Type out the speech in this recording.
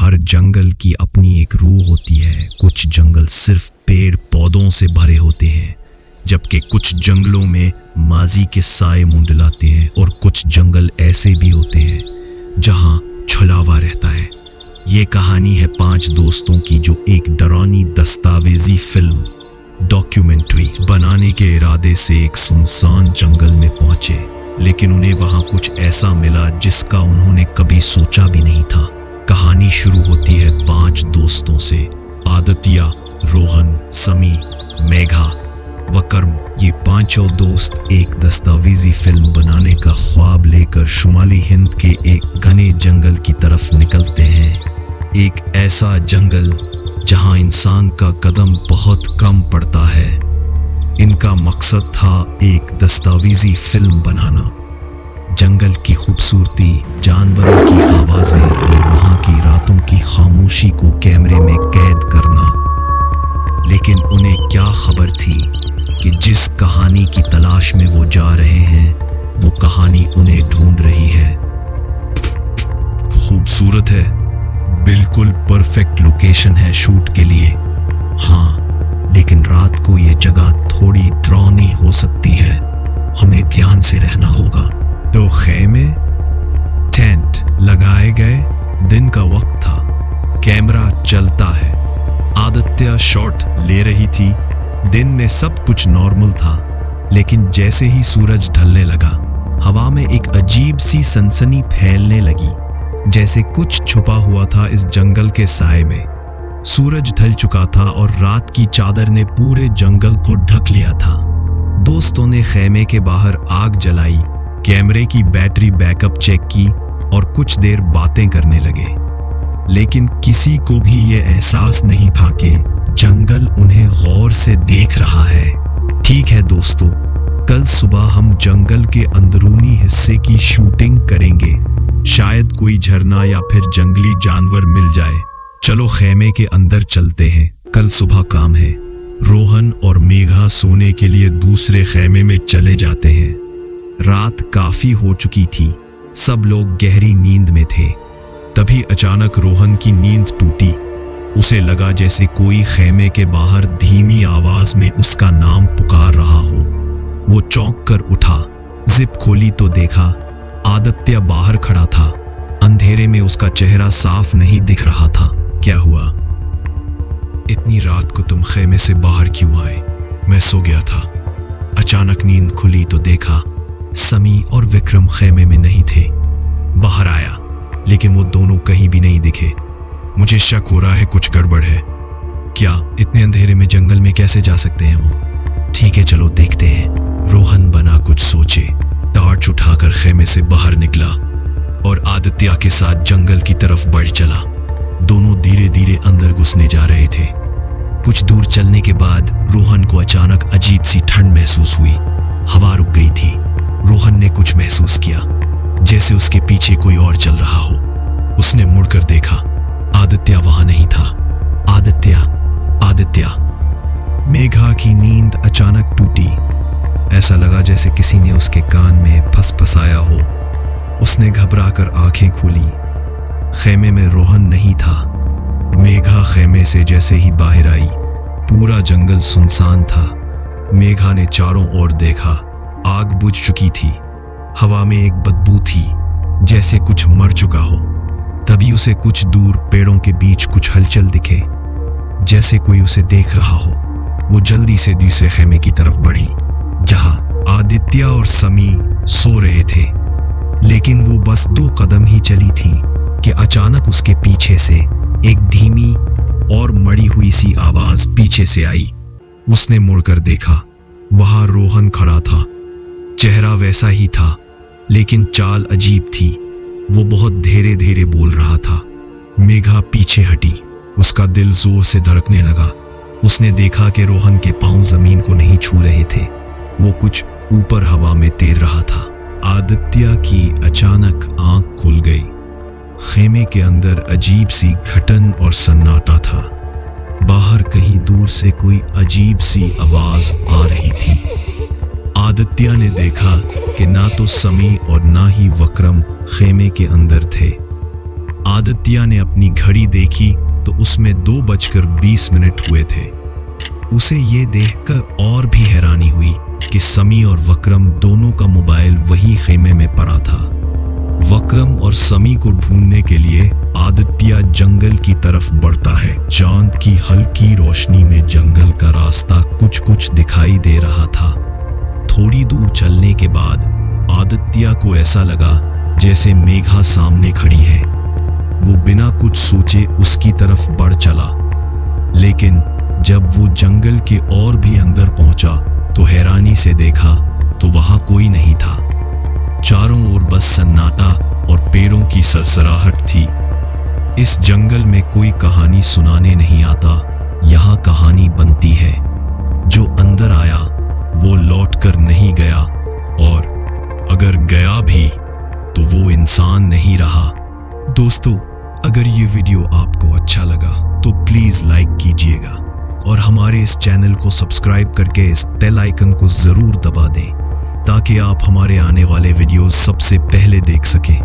हर जंगल की अपनी एक रूह होती है। कुछ जंगल सिर्फ पेड़ पौधों से भरे होते हैं, जबकि कुछ जंगलों में माजी के साए मुंडलाते हैं, और कुछ जंगल ऐसे भी होते हैं जहां छुलावा रहता है। ये कहानी है 5 दोस्तों की जो एक डरावनी दस्तावेजी फिल्म डॉक्यूमेंट्री बनाने के इरादे से एक सुनसान जंगल में पहुंचे, लेकिन उन्हें वहां कुछ ऐसा मिला जिसका उन्होंने कभी सोचा भी नहीं था। कहानी शुरू होती है 5 दोस्तों से। आदित्य, रोहन, समी, मेघा, वकर्म, ये 5 दोस्त एक दस्तावेजी फिल्म बनाने का ख्वाब लेकर शुमाली हिंद के एक घने जंगल की तरफ निकलते हैं। एक ऐसा जंगल जहां इंसान का कदम बहुत कम पड़ता है। इनका मकसद था एक दस्तावेजी फिल्म बनाना। जंगल की खूबसूरती, जानवरों की आवाजें और वहां की रातों की खामोशी को कैमरे में कैद करना। लेकिन उन्हें क्या खबर थी कि जिस कहानी की तलाश में वो जा रहे हैं, वो कहानी उन्हें ढूंढ रही है। खूबसूरत है, बिल्कुल परफेक्ट लोकेशन है शूट के लिए। हाँ, लेकिन रात को ये जगह थोड़ी डरावनी हो सकती है। हमें ध्यान से रहना होगा। तो खेमे, टेंट लगाए गए। दिन का वक्त था, कैमरा चलता है। आदित्य शॉट ले रही थी। दिन में सब कुछ नॉर्मल था, लेकिन जैसे ही सूरज ढलने लगा, हवा में एक अजीब सी सनसनी फैलने लगी, जैसे कुछ छुपा हुआ था इस जंगल के साए में। सूरज ढल चुका था और रात की चादर ने पूरे जंगल को ढक लिया था। दोस्तों ने खेमे के बाहर आग जलाई, कैमरे की बैटरी बैकअप चेक की और कुछ देर बातें करने लगे। लेकिन किसी को भी ये एहसास नहीं था कि जंगल उन्हें गौर से देख रहा है। ठीक है दोस्तों, कल सुबह हम जंगल के अंदरूनी हिस्से की शूटिंग करेंगे। शायद कोई झरना या फिर जंगली जानवर मिल जाए। चलो खेमे के अंदर चलते हैं, कल सुबह काम है। रोहन और मेघा सोने के लिए दूसरे खेमे में चले जाते हैं। रात काफी हो चुकी थी, सब लोग गहरी नींद में थे। तभी अचानक रोहन की नींद टूटी। उसे लगा जैसे कोई खेमे के बाहर धीमी आवाज में उसका नाम पुकार रहा हो। वो चौंक कर उठा, जिप खोली तो देखा आदित्य बाहर खड़ा था। अंधेरे में उसका चेहरा साफ नहीं दिख रहा था। क्या हुआ? इतनी रात को तुम खेमे से बाहर क्यों आए? मैं सो गया था। अचानक नींद खुली तो देखा समी और विक्रम खेमे में नहीं थे। बाहर आया, लेकिन वो दोनों कहीं भी नहीं दिखे। मुझे शक हो रहा है कुछ गड़बड़ है। क्या इतने अंधेरे में जंगल में कैसे जा सकते हैं वो? ठीक है, चलो देखते हैं। रोहन बना कुछ सोचे, टॉर्च उठाकर खेमे से बाहर निकला और आदित्य के साथ जंगल की तरफ बढ़ चला। दोनों धीरे धीरे अंदर घुसने जा रहे थे। कुछ दूर चलने के बाद रोहन को अचानक अजीब सी ठंड महसूस हुई। हवा रुक गई थी। रोहन ने कुछ महसूस किया, जैसे उसके पीछे कोई और चल रहा हो। उसने मुड़कर देखा, आदित्य वहां नहीं था। आदित्य, आदित्य। मेघा की नींद अचानक टूटी। ऐसा लगा जैसे किसी ने उसके कान में फसफसाया हो। उसने घबराकर आंखें खोली। खेमे में रोहन नहीं था। मेघा खेमे से जैसे ही बाहर आई, पूरा जंगल सुनसान था। मेघा ने चारों ओर देखा। आग बुझ चुकी थी। हवा में एक बदबू थी, जैसे कुछ मर चुका हो। तभी उसे कुछ दूर पेड़ों के बीच कुछ हलचल दिखे, जैसे कोई उसे देख रहा हो। वो जल्दी से दूसरे खेमे की तरफ बढ़ी, जहां आदित्य और समी सो रहे थे। लेकिन वो बस 2 कदम ही चली थी कि अचानक उसके पीछे से एक धीमी और मड़ी हुई सी आवाज पीछे से आई। उसने मुड़कर देखा, वहां रोहन खड़ा था। चेहरा वैसा ही था, लेकिन चाल अजीब थी। वो बहुत धीरे धीरे बोल रहा था। मेघा पीछे हटी। उसका दिल जोर से धड़कने लगा। उसने देखा कि रोहन के पांव जमीन को नहीं छू रहे थे। वो कुछ ऊपर हवा में तैर रहा था। आदित्य की अचानक आंख खुल गई। खेमे के अंदर अजीब सी घटन और सन्नाटा था। बाहर कहीं दूर से कोई अजीब सी आवाज आ रही थी। आदित्य ने देखा कि ना तो समी और ना ही वक्रम खेमे के अंदर थे। आदित्य ने अपनी घड़ी देखी तो उसमें 2:20 हुए थे। उसे ये देखकर और भी हैरानी हुई कि समी और वक्रम दोनों का मोबाइल वही खेमे में पड़ा था। वक्रम और समी को ढूंढने के लिए आदित्य जंगल की तरफ बढ़ता है। चांद की हल्की रोशनी में जंगल का रास्ता कुछ कुछ दिखाई दे रहा था। थोड़ी दूर चलने के बाद आदित्य को ऐसा लगा जैसे मेघा सामने खड़ी है। वो बिना कुछ सोचे उसकी तरफ बढ़ चला, लेकिन जब वो जंगल के और भी अंदर पहुंचा तो हैरानी से देखा तो वहां कोई नहीं था। चारों ओर बस सन्नाटा और पेड़ों की सरसराहट थी। इस जंगल में कोई कहानी सुनाने नहीं आता, यहाँ कहानी बनती है। जो अंदर आया वो लौटकर नहीं गया, और अगर गया भी तो वो इंसान नहीं रहा। दोस्तों, अगर ये वीडियो आपको अच्छा लगा तो प्लीज लाइक कीजिएगा और हमारे इस चैनल को सब्सक्राइब करके इस बेल आइकन को जरूर दबा दें ताकि आप हमारे आने वाले वीडियोस सबसे पहले देख सकें।